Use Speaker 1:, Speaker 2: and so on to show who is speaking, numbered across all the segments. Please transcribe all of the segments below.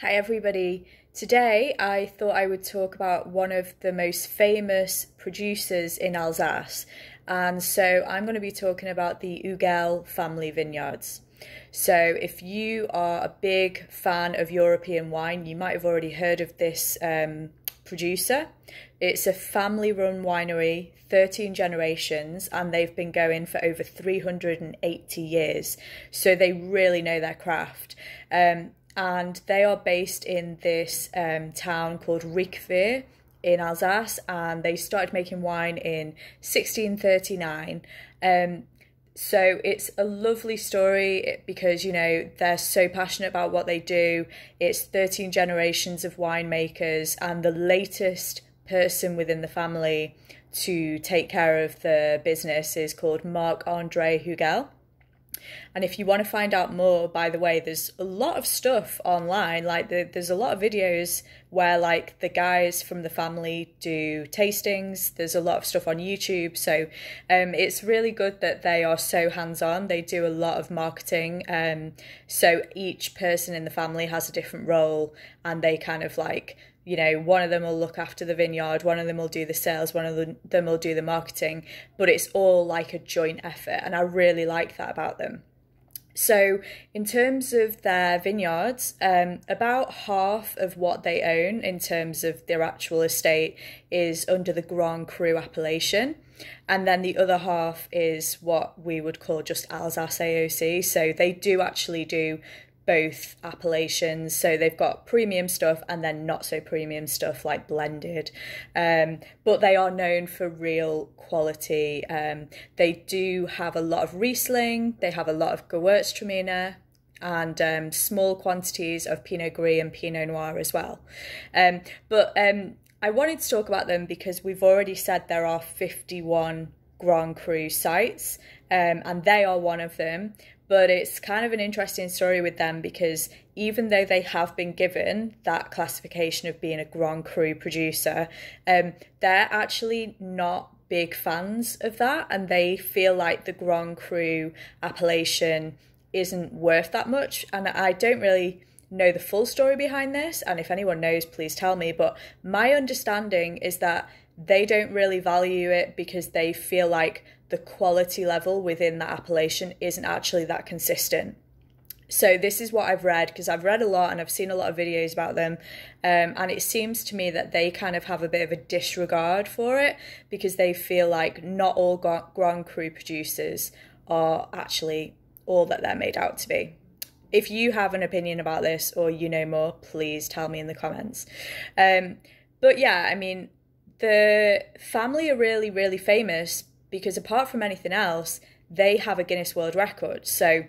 Speaker 1: Hi everybody. Today I thought I would talk about one of the most famous producers in Alsace, and so I'm going to be talking about the Hugel family vineyards. So if you are a big fan of European wine, you might have already heard of this producer. It's a family-run winery, 13 generations, and they've been going for over 380 years. So they really know their craft. And they are based in this town called Riquewihr in Alsace, and they started making wine in 1639. So it's a lovely story because, you know, they're so passionate about what they do. It's 13 generations of winemakers, and the latest person within the family to take care of the business is called Marc-Andre Hugel. And if you want to find out more, by the way, there's a lot of stuff online. Like there's a lot of videos where like the guys from the family do tastings. There's a lot of stuff on YouTube. So it's really good that they are so hands-on. They do a lot of marketing. So each person in the family has a different role, and they kind of like, you know, one of them will look after the vineyard, one of them will do the sales, one of them will do the marketing, but it's all like a joint effort, and I really like that about them. So in terms of their vineyards, about half of what they own in terms of their actual estate is under the Grand Cru appellation, and then the other half is what we would call just Alsace AOC. So they do actually do both appellations, so they've got premium stuff and then not so premium stuff like blended, but they are known for real quality. They do have a lot of Riesling, they have a lot of Gewurtztraminer, and small quantities of Pinot Gris and Pinot Noir as well. But I wanted to talk about them because we've already said there are 51 Grand Cru sites, and they are one of them. But it's kind of an interesting story with them because even though they have been given that classification of being a Grand Cru producer, they're actually not big fans of that, and they feel like the Grand Cru appellation isn't worth that much. And I don't really know the full story behind this, and if anyone knows, please tell me. But my understanding is that they don't really value it because they feel like the quality level within that appellation isn't actually that consistent. So this is what I've read, because I've read a lot and I've seen a lot of videos about them, and it seems to me that they kind of have a bit of a disregard for it because they feel like not all Grand Cru producers are actually all that they're made out to be. If you have an opinion about this or you know more, please tell me in the comments. But yeah, I mean, the family are really, really famous because apart from anything else, they have a Guinness World Record. So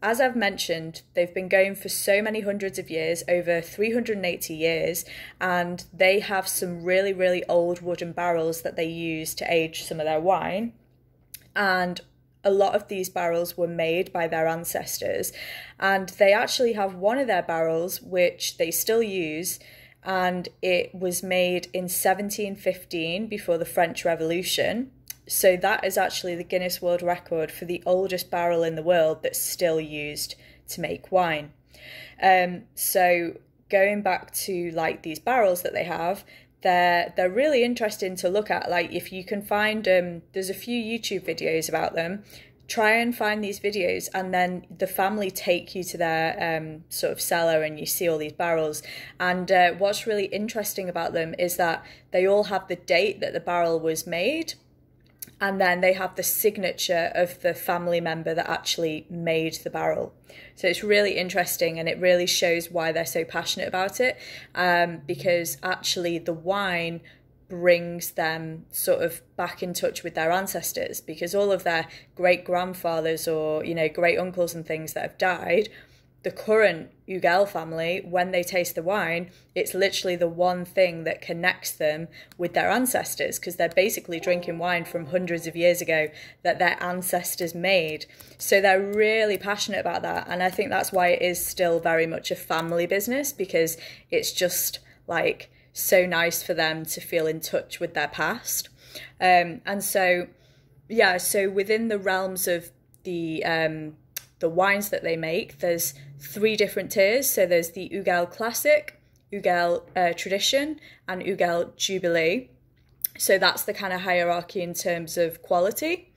Speaker 1: as I've mentioned, they've been going for so many hundreds of years, over 380 years, and they have some really, really old wooden barrels that they use to age some of their wine. And a lot of these barrels were made by their ancestors, and they actually have one of their barrels which they still use, and it was made in 1715 before the French Revolution. So that is actually the Guinness World Record for the oldest barrel in the world that's still used to make wine. So going back to like these barrels that they have, they're really interesting to look at. Like if you can find, there's a few YouTube videos about them. Try and find these videos, and then the family take you to their sort of cellar and you see all these barrels. And what's really interesting about them is that they all have the date that the barrel was made, and then they have the signature of the family member that actually made the barrel. So it's really interesting, and it really shows why they're so passionate about it, because actually the wine brings them sort of back in touch with their ancestors, because all of their great-grandfathers or, you know, great-uncles and things that have died, the current Hugel family, when they taste the wine, it's literally the one thing that connects them with their ancestors, because they're basically drinking wine from hundreds of years ago that their ancestors made. So they're really passionate about that, and I think that's why it is still very much a family business, because it's just like so nice for them to feel in touch with their past. And so yeah, so within the realms of the wines that they make, there's three different tiers. So there's the Hugel Classic, Hugel Tradition, and Hugel Jubilee. So that's the kind of hierarchy in terms of quality.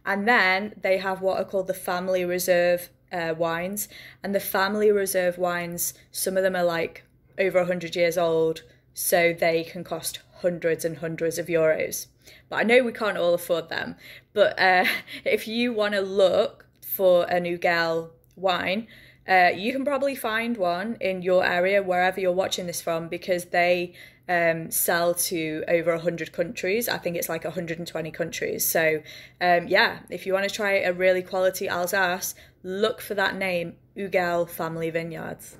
Speaker 1: And then they have what are called the family reserve wines. And the family reserve wines, some of them are like over 100 years old, so they can cost hundreds and hundreds of euros. But I know we can't all afford them. But if you want to look for an Hugel wine, you can probably find one in your area, wherever you're watching this from, because they sell to over 100 countries. I think it's like 120 countries. So yeah, if you want to try a really quality Alsace, look for that name, Hugel Family Vineyards.